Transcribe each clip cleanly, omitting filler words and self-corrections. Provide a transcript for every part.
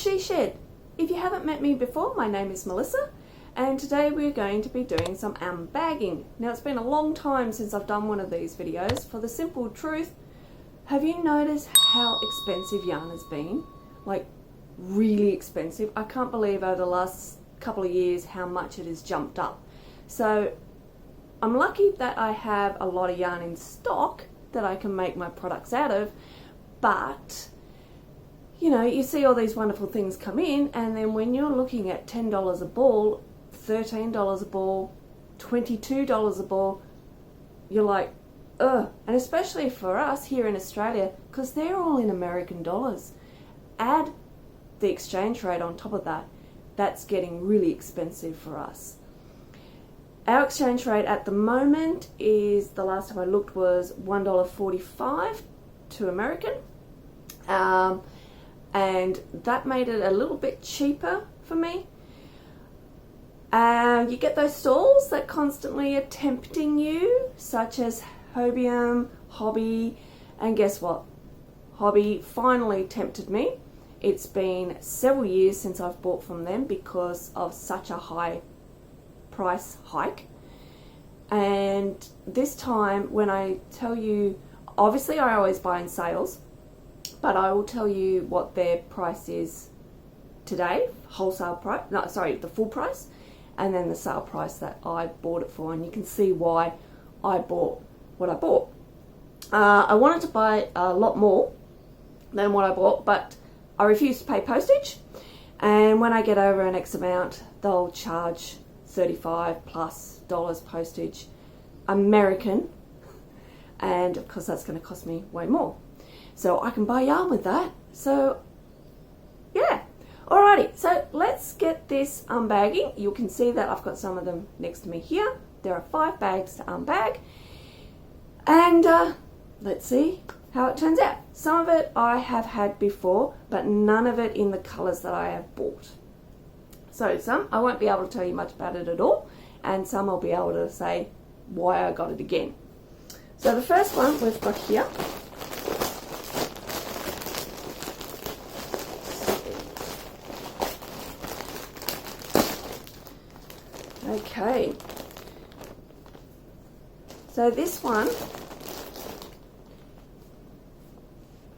She Shed. If you haven't met me before, my name is Melissa, and today we're going to be doing some unbagging. Now, it's been a long time since I've done one of these videos. For the simple truth, have you noticed how expensive yarn has been? Like, really expensive. I can't believe over the last couple of years how much it has jumped up. So I'm lucky that I have a lot of yarn in stock that I can make my products out of, but you know, you see all these wonderful things come in, and then when you're looking at $10 a ball, $13 a ball, $22 a ball, you're like, ugh. And especially for us here in Australia, because they're all in American dollars. Add the exchange rate on top of that, that's getting really expensive for us. Our exchange rate at the moment is, the last time I looked, was $1.45 to American. And that made it a little bit cheaper for me. You get those stalls that constantly are tempting you, such as hobbii, and guess what? Hobbii finally tempted me. It's been several years since I've bought from them because of such a high price hike. And this time, when I tell you, obviously I always buy in sales, but I will tell you what their price is today, wholesale price, no, sorry, the full price, and then the sale price that I bought it for, and you can see why I bought what I bought. I wanted to buy a lot more than what I bought, but I refused to pay postage, and when I get over an X amount, they'll charge $35+ postage American, and of course that's going to cost me way more. So I can buy yarn with that. So yeah. Alrighty, so let's get this unbagging. You can see that I've got some of them next to me here. There are 5 bags to unbag. And let's see how it turns out. Some of it I have had before, but none of it in the colours that I have bought. So some I won't be able to tell you much about it at all, and some I'll be able to say why I got it again. So the first one we've got here. Okay, so this one,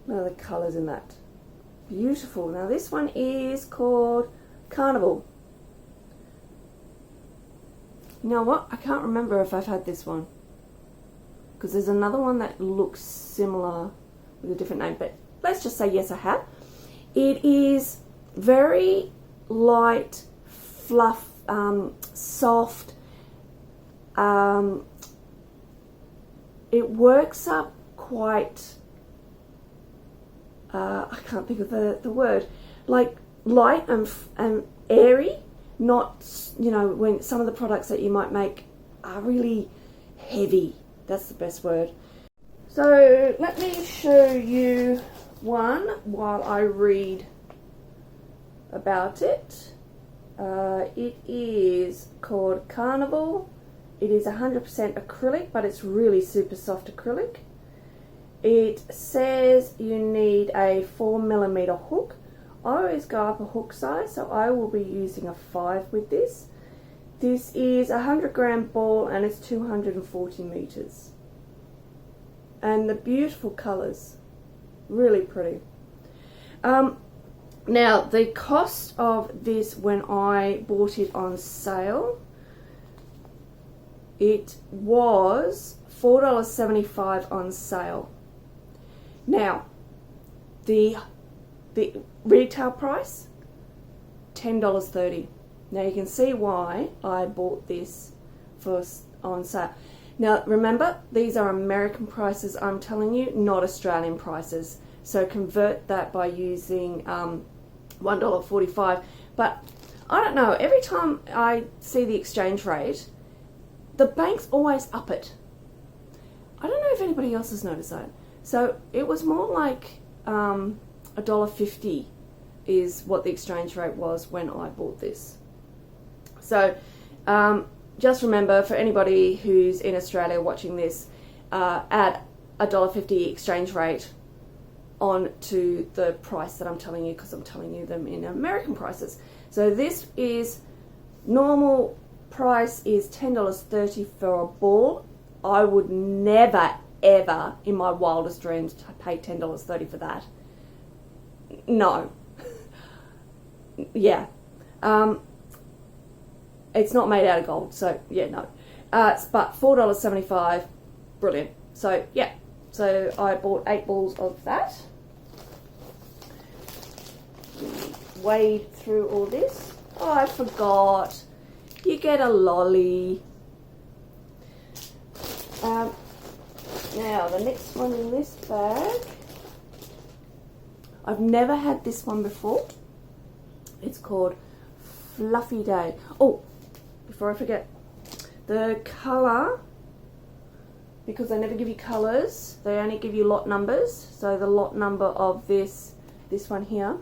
what are the colours in that? Beautiful. Now this one is called Carnival. You know what? I can't remember if I've had this one, because there's another one that looks similar with a different name, but let's just say yes, I have. It is very light, fluff, soft. It works up quite, I can't think of the word, like light and airy, not, you know, when some of the products that you might make are really heavy. That's the best word. So let me show you one while I read about it. It is called Carnival. It is 100% acrylic, but it's really super soft acrylic. It says you need a 4mm hook. I always go up a hook size, so I will be using a 5 with this. This is a 100-gram ball, and it's 240 meters. And the beautiful colours, really pretty. Now, the cost of this when I bought it on sale, it was $4.75 on sale. Now, the retail price, $10.30. Now you can see why I bought this on sale. Now remember, these are American prices, I'm telling you, not Australian prices. So convert that by using $1.45. But I don't know, every time I see the exchange rate, the banks always up it. I don't know if anybody else has noticed that. So it was more like $1.50 is what the exchange rate was when I bought this. So just remember, for anybody who's in Australia watching this, at $1.50 exchange rate, on to the price that I'm telling you, because I'm telling you them in American prices. So this is, normal price is $10.30 for a ball. I would never, ever in my wildest dreams pay $10.30 for that. No. Yeah. It's not made out of gold, so yeah, no. But $4.75, brilliant. So yeah, so I bought 8 balls of that. Wade through all this. Oh, I forgot. You get a lolly. Now the next one in this bag. I've never had this one before. It's called Fluffy Day. Oh, before I forget, the colour, because they never give you colours, they only give you lot numbers. So the lot number of this one here,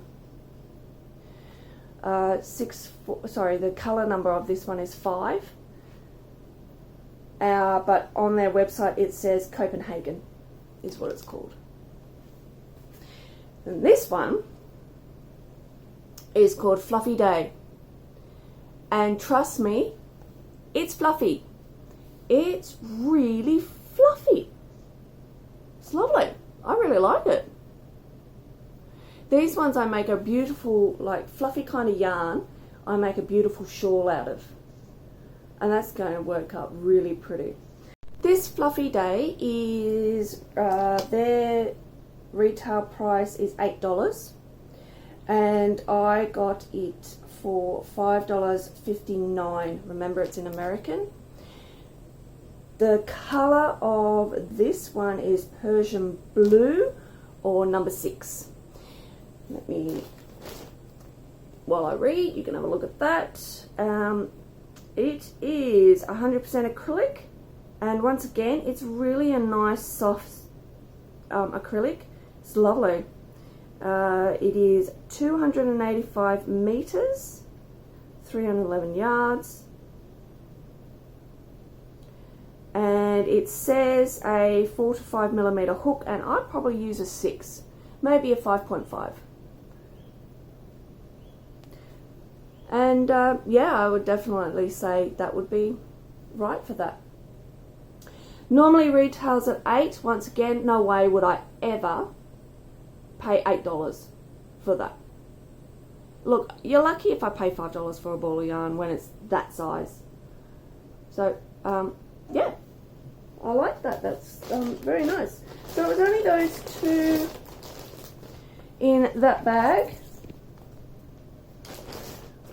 the colour number of this one is 5. But on their website it says Copenhagen is what it's called. And this one is called Fluffy Day. And trust me, it's fluffy. It's really fluffy. It's lovely. I really like it. These ones I make a beautiful, like fluffy kind of yarn, I make a beautiful shawl out of. And that's going to work up really pretty. This Fluffy Day is, their retail price is $8. And I got it for $5.59. Remember, it's in American. The colour of this one is Persian blue, or number 6. Let me, while I read, you can have a look at that. It is 100% acrylic, and once again, it's really a nice soft acrylic. It's lovely. It is 285 meters, 311 yards, and it says a 4 to 5 millimeter hook, and I'd probably use a 6, maybe a 5.5. And yeah, I would definitely say that would be right for that. Normally retails at $8. Once again, no way would I ever pay $8 for that. Look, you're lucky if I pay $5 for a ball of yarn when it's that size. So yeah, I like that. That's very nice. So it was only those 2 in that bag.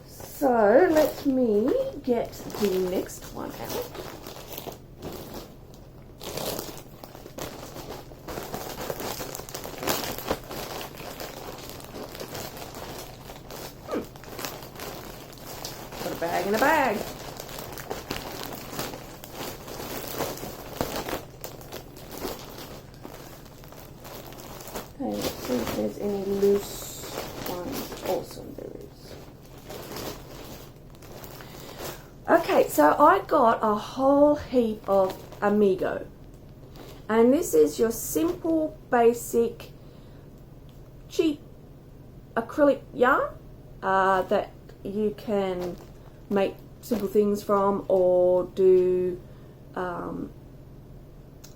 So let me get the next one out. Put a bag in a bag. Okay, let's see if there's any loose ones. Awesome, there is. Okay, so I got a whole heap of Amigo, and this is your simple, basic, cheap acrylic yarn that you can make simple things from, or do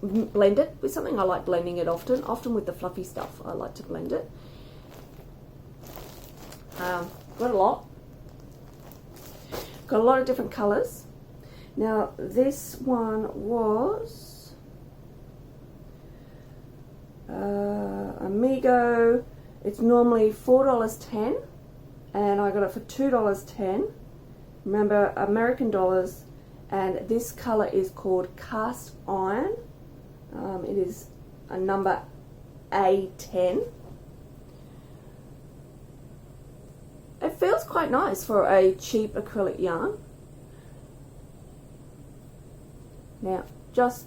blend it with something. I like blending it often with the fluffy stuff. I like to blend it. Got a lot. Got a lot of different colours. Now this one was Amigo. It's normally $4.10, and I got it for $2.10. Remember, American dollars. And this colour is called Cast Iron. It is a number A10. It feels quite nice for a cheap acrylic yarn. Now, just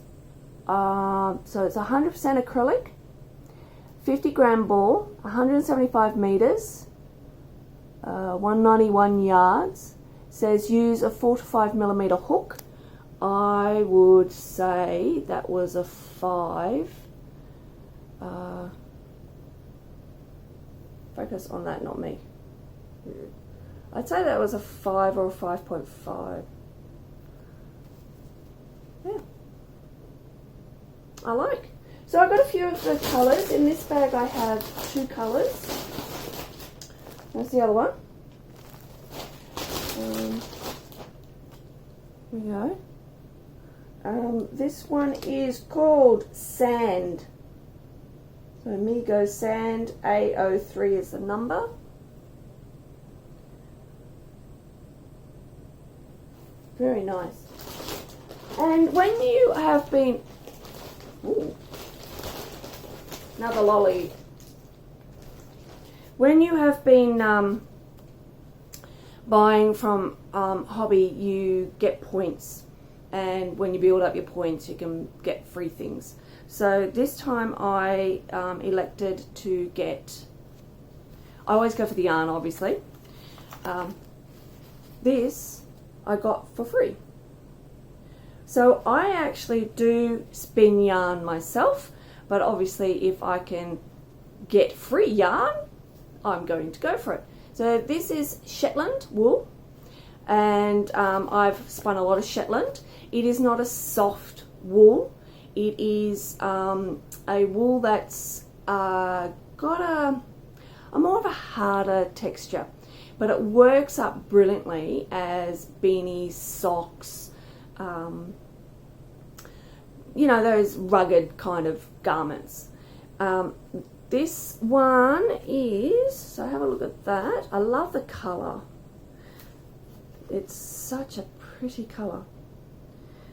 so it's 100% acrylic, 50 gram ball, 175 meters, 191 yards. Says use a 4 to 5 millimeter hook. I would say that was a 5. Focus on that, not me. I'd say that was a 5 or a 5.5. Yeah. I like. So I got a few of the colours. In this bag I have 2 colours. There's the other one. Here we go. This one is called Sand. So Migo Sand, A03 is the number. Very nice. And when you have been... Ooh, another lolly. When you have been buying from Hobbii, you get points. And when you build up your points, you can get free things. So this time I elected to get... I always go for the yarn, obviously. This I got for free. So I actually do spin yarn myself, but obviously if I can get free yarn, I'm going to go for it. So this is Shetland wool, and I've spun a lot of Shetland. It is not a soft wool. It is a wool that's got a more of a harder texture, but it works up brilliantly as beanies, socks, you know, those rugged kind of garments. This one is, so have a look at that. I love the colour. It's such a pretty colour.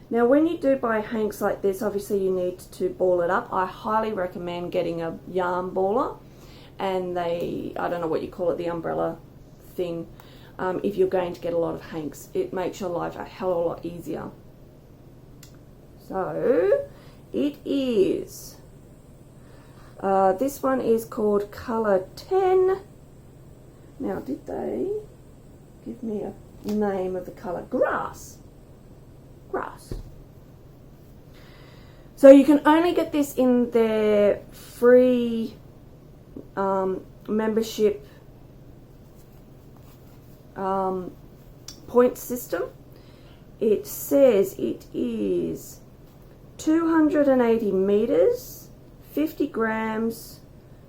Now when you do buy hanks like this, obviously you need to ball it up. I highly recommend getting a yarn baller, and I don't know what you call it, the umbrella thing. If you're going to get a lot of hanks, it makes your life a hell of a lot easier. So it is, this one is called Colour 10. Now did they give me a name of the colour? Grass. Grass. So you can only get this in their free membership point system. It says it is 280 meters, 50 grams,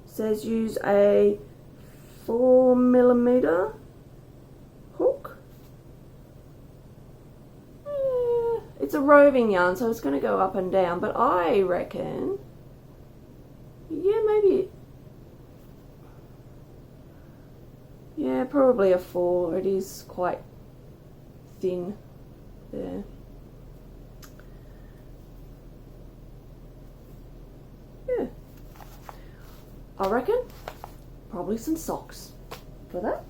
says use a 4mm hook. It's a roving yarn, so it's going to go up and down, but I reckon, yeah, maybe, yeah, probably a 4. It is quite thin there. Yeah, I reckon probably some socks for that.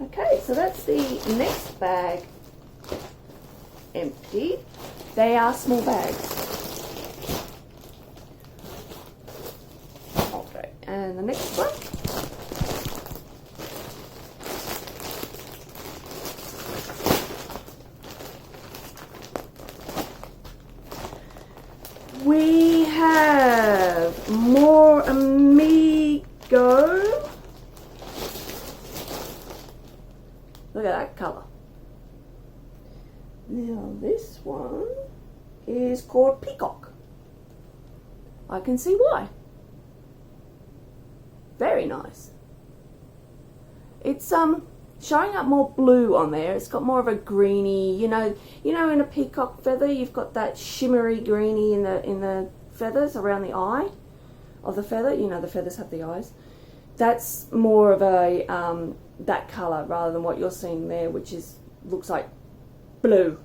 Okay, so that's the next bag empty. They are small bags. Okay, and the next one. We have more Amigo. Look at that colour. Now this one is called Peacock. I can see why. Very nice. It's showing up more blue on there. It's got more of a greeny, you know in a peacock feather you've got that shimmery greeny in the feathers around the eye of the feather. You know the feathers have the eyes. That's more of a that colour rather than what you're seeing there, which looks like blue.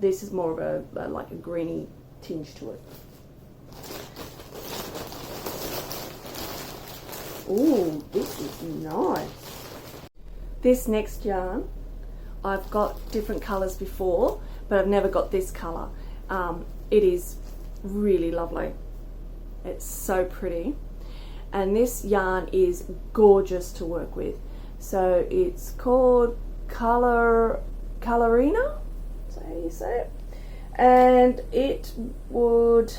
This is more of a like a greeny tinge to it. Ooh, this is nice. This next yarn, I've got different colours before, but I've never got this colour. It is really lovely. It's so pretty. And this yarn is gorgeous to work with. So it's called Colorina, is that how you say it? And it would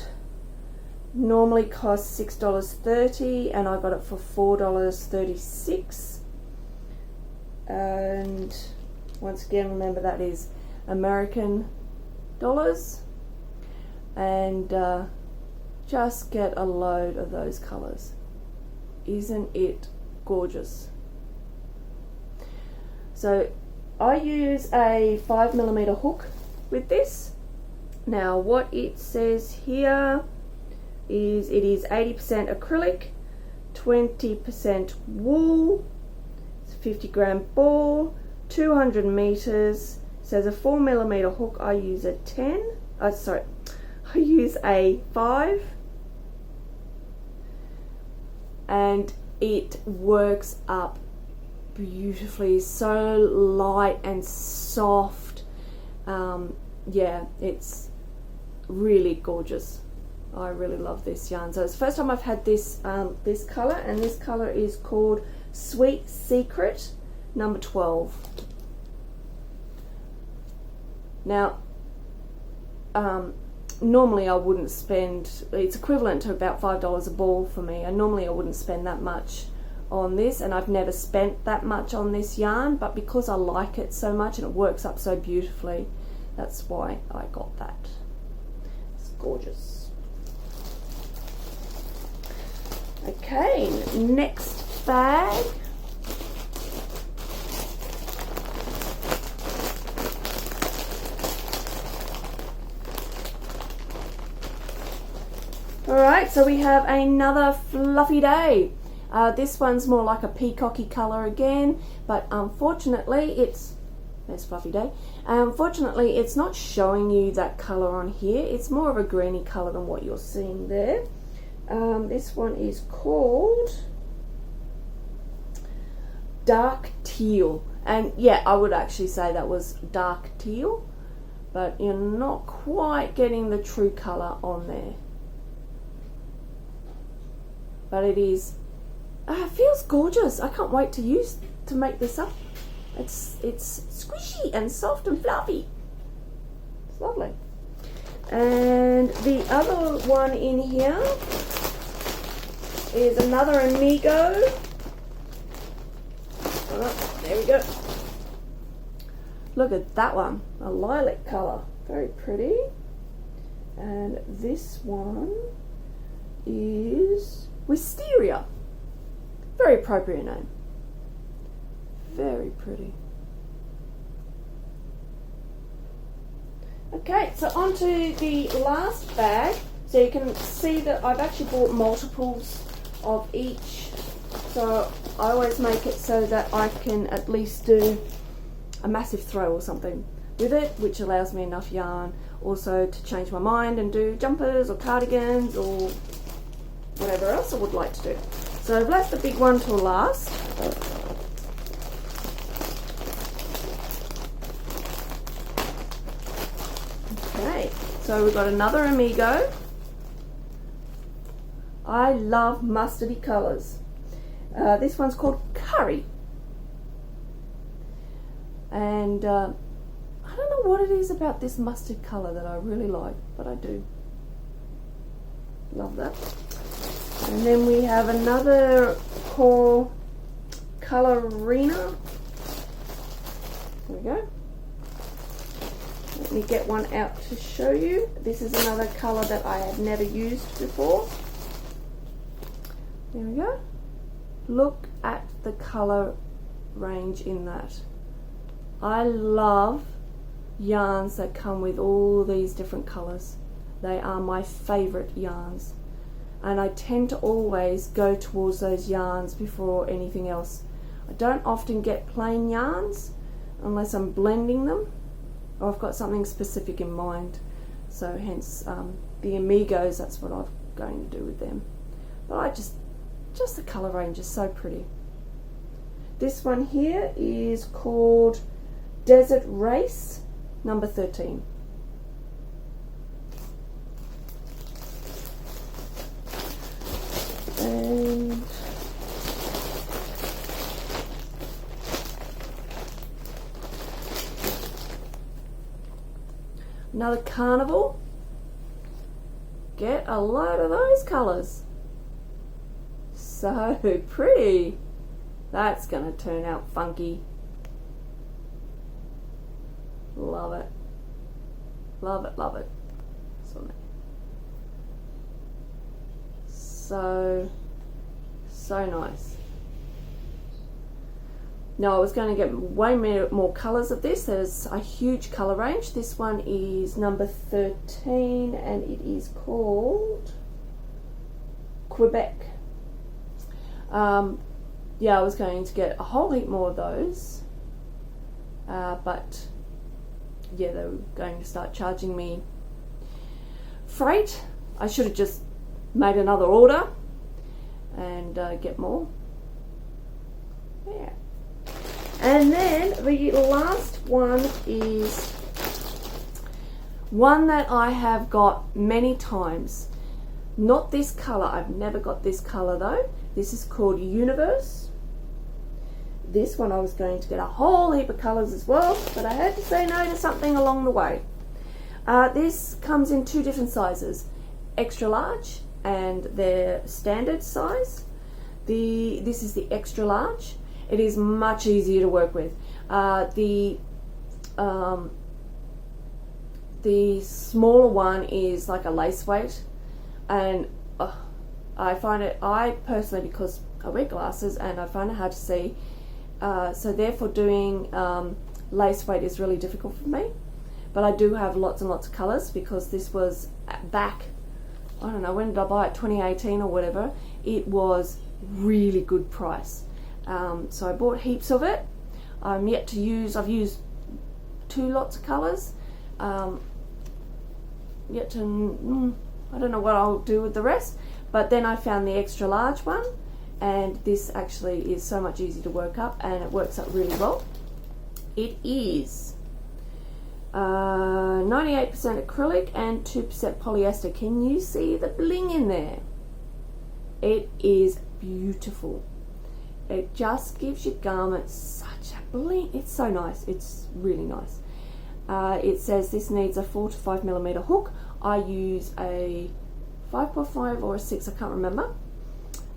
normally costs $6.30 and I got it for $4.36. And once again, remember that is American dollars. And just get a load of those colors. Isn't it gorgeous? So I use a 5mm hook with this. Now what it says here is it is 80% acrylic, 20% wool, it's a 50-gram ball, 200 meters. It says a 4mm hook. I use a 10. I use a 5, and it works up beautifully. So light and soft. Yeah, it's really gorgeous. I really love this yarn. So it's the first time I've had this this color, and this color is called Sweet Secret number 12. Now normally I wouldn't spend, it's equivalent to about $5 a ball for me, and normally I wouldn't spend that much on this, and I've never spent that much on this yarn, but because I like it so much and it works up so beautifully, that's why I got that. It's gorgeous. Okay, next bag. Alright, so we have another fluffy day. This one's more like a peacocky colour again, but unfortunately there's fluffy day. Unfortunately it's not showing you that colour on here. It's more of a greeny colour than what you're seeing there. This one is called Dark Teal, and yeah, I would actually say that was dark teal, but you're not quite getting the true colour on there. But it is, it feels gorgeous. I can't wait to make this up. It's squishy and soft and fluffy. It's lovely. And the other one in here is another Amigo. Oh, there we go. Look at that one, a lilac colour, very pretty. And this one is Wisteria. Very appropriate name. Very pretty. Okay, so on to the last bag. So you can see that I've actually bought multiples of each. So I always make it so that I can at least do a massive throw or something with it, which allows me enough yarn also to change my mind and do jumpers or cardigans or whatever else I would like to do. So I've left the big one till last. Okay, so we've got another Amigo. I love mustardy colours. This one's called Curry. And I don't know what it is about this mustard colour that I really like, but I do. Love that. And then we have another called Colorina. There we go. Let me get one out to show you. This is another colour that I have never used before. There we go. Look at the colour range in that. I love yarns that come with all these different colours. They are my favourite yarns. And I tend to always go towards those yarns before anything else. I don't often get plain yarns unless I'm blending them or I've got something specific in mind. So hence the Amigos, that's what I'm going to do with them. But I just the colour range is so pretty. This one here is called Desert Race number 13. And another Carnival. get a load of those colours. So pretty. That's going to turn out funky. Love it. Love it, love it. So nice. Now I was going to get way more colours of this. There's a huge colour range. This one is number 13 and it is called Quebec. Yeah, I was going to get a whole heap more of those, but yeah, they were going to start charging me freight. I should have just made another order and get more. Yeah. And then the last one is one that I have got many times. Not this colour. I've never got this colour though. This is called Universe. This one I was going to get a whole heap of colours as well, but I had to say no to something along the way. This comes in two different sizes, extra large and their standard size. This is the extra large. It is much easier to work with. The smaller one is like a lace weight, and I find it, I personally, because I wear glasses and I find it hard to see, so therefore doing lace weight is really difficult for me. But I do have lots and lots of colours because this was back, I don't know, when did I buy it, 2018 or whatever. It was really good price. So I bought heaps of it. I'm yet to use, I've used 2 lots of colours. Yet to, I don't know what I'll do with the rest. But then I found the extra large one, and this actually is so much easier to work up, and it works up really well. It is 98% acrylic and 2% polyester. Can you see the bling in there? It is beautiful. It just gives your garment such a bling. It's so nice. It's really nice. It says this needs a 4 to 5 millimeter hook. I use a 5.5 or a 6, I can't remember.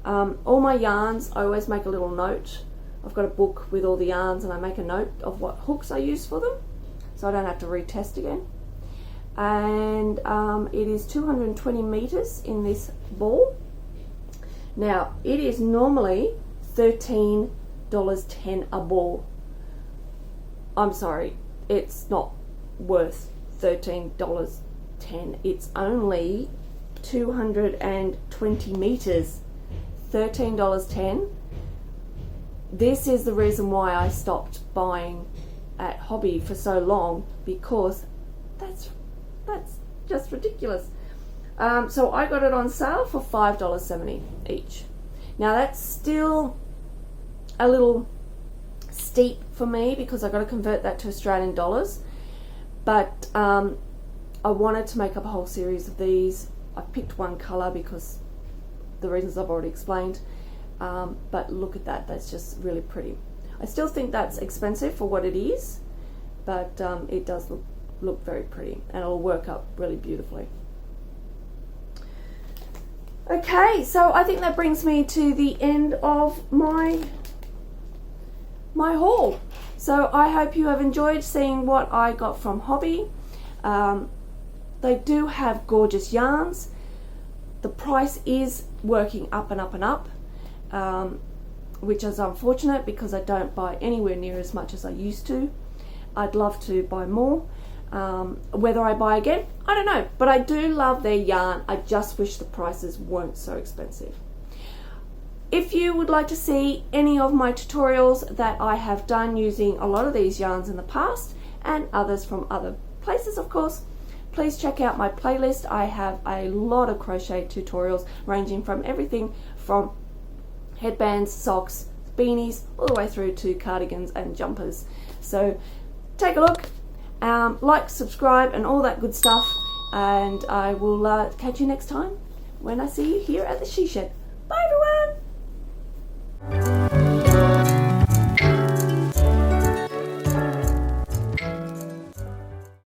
All my yarns, I always make a little note. I've got a book with all the yarns and I make a note of what hooks I use for them, so I don't have to retest again. And it is 220 meters in this ball. Now, it is normally $13.10 a ball. I'm sorry, it's not worth $13.10. It's only 220 meters, $13.10. This is the reason why I stopped buying at Hobbii for so long, because that's just ridiculous. So I got it on sale for $5.70 each. Now that's still a little steep for me because I got to convert that to Australian dollars, but I wanted to make up a whole series of these. I picked one colour because the reasons I've already explained, but look at that, that's just really pretty. I still think that's expensive for what it is, but it does look very pretty, and it'll work up really beautifully. Okay, so I think that brings me to the end of my haul. So I hope you have enjoyed seeing what I got from Hobbii. They do have gorgeous yarns. The price is working up and up and up, which is unfortunate because I don't buy anywhere near as much as I used to. I'd love to buy more. Whether I buy again, I don't know, but I do love their yarn. I just wish the prices weren't so expensive. If you would like to see any of my tutorials that I have done using a lot of these yarns in the past, and others from other places of course, please check out my playlist. I have a lot of crochet tutorials ranging from everything from headbands, socks, beanies, all the way through to cardigans and jumpers. So take a look. Like, subscribe and all that good stuff, and I will catch you next time when I see you here at the She Shed. Bye everyone!